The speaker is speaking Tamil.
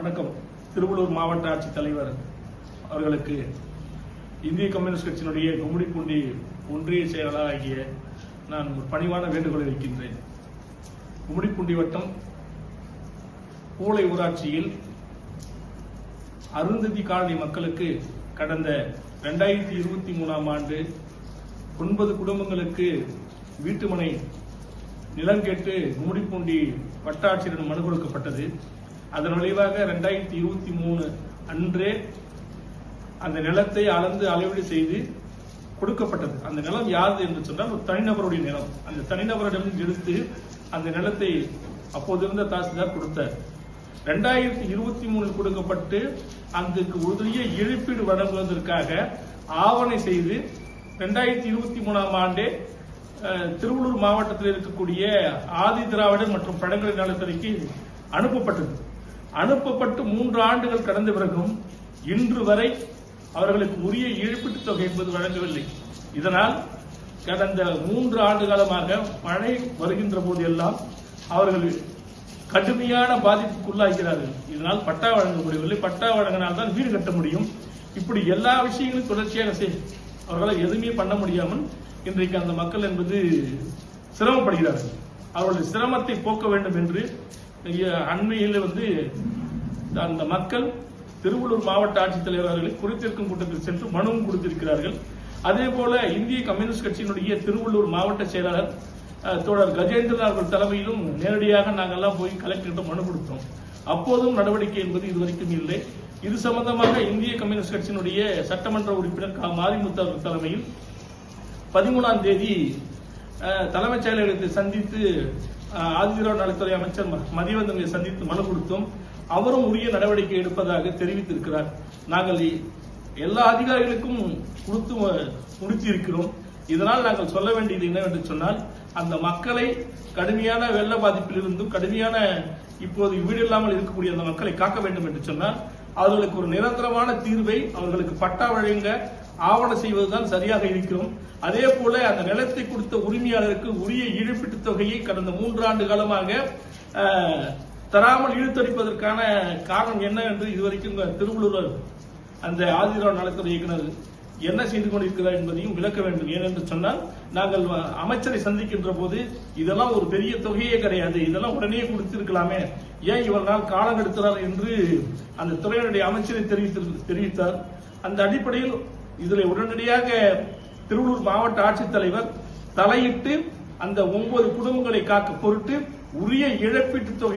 வணக்கம். திருவள்ளூர் மாவட்ட ஆட்சித்தலைவர் அவர்களுக்கு இந்திய கம்யூனிஸ்ட் கட்சியினுடைய கும்மிடிப்பூண்டி ஒன்றிய செயலாளராகிய நான் ஒரு பணிவான வேண்டுகோளை வைக்கின்றேன். கும்மிடிப்பூண்டி வட்டம் பூளை ஊராட்சியில் அருந்ததி காலனி மக்களுக்கு கடந்த 2023 ஆண்டு 9 குடும்பங்களுக்கு வீட்டுமனை நிலம் கேட்டு கும்மிடிப்பூண்டி வட்டாட்சியரிடம் மனு கொடுக்கப்பட்டது. அதன் விளைவாக 2023 அன்றே அந்த நிலத்தை அளந்து அளவீடு செய்து கொடுக்கப்பட்டது. அந்த நிலம் யாது என்று சொன்னால் ஒரு தனிநபருடைய நிலம். அந்த தனிநபரிடம் எடுத்து அந்த நிலத்தை அப்போது இருந்த தாசில்தார் கொடுத்தார். 2023 கொடுக்கப்பட்டு அதுக்கு உரிய இழப்பீடு வழங்குவதற்காக ஆவணை செய்து 2023 ஆண்டே திருவள்ளூர் மாவட்டத்தில் இருக்கக்கூடிய ஆதி திராவிடர் மற்றும் பழங்குடி நலத்துறைக்கு அனுப்பப்பட்டு 3 ஆண்டுகள் கடந்த பிறகும் இன்று வரை அவர்களுக்கு உரிய இழப்பீட்டுத் தொகை என்பது வழங்கவில்லை. இதனால் கடந்த 3 ஆண்டு காலமாக மழை வருகின்ற போது எல்லாம் அவர்கள் கடுமையான பாதிப்புக்குள்ளாகிறார்கள். இதனால் பட்டா வழங்க முடியவில்லை. பட்டா வழங்கினால்தான் வீடு கட்ட முடியும். இப்படி எல்லா விஷயங்களும் தொடர்ச்சியாக அவர்களால் எதுவுமே பண்ண முடியாமல் இன்றைக்கு அந்த மக்கள் என்பது சிரமப்படுகிறார்கள். அவர்களுடைய சிரமத்தை போக்க வேண்டும் என்று அண்மையில் அந்த மக்கள் திருவள்ளூர் மாவட்ட ஆட்சித்தலைவர் அவர்களை குறித்திருக்கும் கூட்டத்தில் சென்று மனுவும் கொடுத்திருக்கிறார்கள். அதே போல இந்திய கம்யூனிஸ்ட் கட்சியினுடைய திருவள்ளூர் மாவட்ட செயலாளர் தோழர் கஜேந்திரன் அவர்கள் தலைமையிலும் நேரடியாக நாங்கள்லாம் போய் கலெக்டரிடம் மனு கொடுத்தோம். அப்போதும் நடவடிக்கை என்பது இதுவரைக்கும் இல்லை. இது சம்பந்தமாக இந்திய கம்யூனிஸ்ட் கட்சியினுடைய சட்டமன்ற உறுப்பினர் மாரிமுத்து அவர்கள் தலைமையில் 13ஆம் தேதி தலைமைச் செயலகத்தை சந்தித்து ஆதிதிராவிடர் நலத்துறை அமைச்சர் மதிவதனை சந்தித்து மனு கொடுத்தோம். அவரும் உரிய நடவடிக்கை எடுப்பதாக தெரிவித்திருக்கிறார். நாங்கள் எல்லா அதிகாரிகளுக்கும் கொடுத்து முடித்திருக்கிறோம். இதனால் நாங்கள் சொல்ல வேண்டியது என்னவென்று சொன்னால், அந்த மக்களை கடுமையான வெள்ள பாதிப்பில் இருந்தும் கடுமையான இப்போது வீடு இல்லாமல் இருக்கக்கூடிய அந்த மக்களை காக்க வேண்டும் என்று சொன்னால் அவர்களுக்கு ஒரு நிரந்தரமான தீர்வை அவர்களுக்கு பட்டா வழங்க ஆவணம் செய்வதுதான் சரியாக இருக்கிறோம். அதே போல அந்த நிலத்தை கொடுத்த உரிமையாளருக்கு உரிய இழப்பீட்டுத் தொகையை கடந்த 3 ஆண்டு காலமாக தராமல் இழுத்தடிப்பதற்கான காரணம் என்ன என்று இதுவரைக்கும் திருவள்ளூர் அந்த ஆதிதிராவிடர் நலத்துறை இயக்குநர் என்ன செய்து கொண்டிருக்கிறார் என்பதையும் விளக்க வேண்டும். ஏனென்று சொன்னால், நாங்கள் அமைச்சரை சந்திக்கின்ற போது இதெல்லாம் ஒரு பெரிய தொகையே கிடையாது, இதெல்லாம் உடனே கொடுத்திருக்கலாமே, ஏன் இவர்களால் காலம் எடுக்கிறார் என்று அந்த துறையினுடைய அமைச்சரை தெரிவித்தார். அந்த அடிப்படையில் இதில் உடனடியாக திருவள்ளூர் மாவட்ட ஆட்சித்தலைவர் தலையிட்டு அந்த 9 குடும்பங்களை காக்க பொருட்டு உரிய இழப்பீட்டுத் தொகை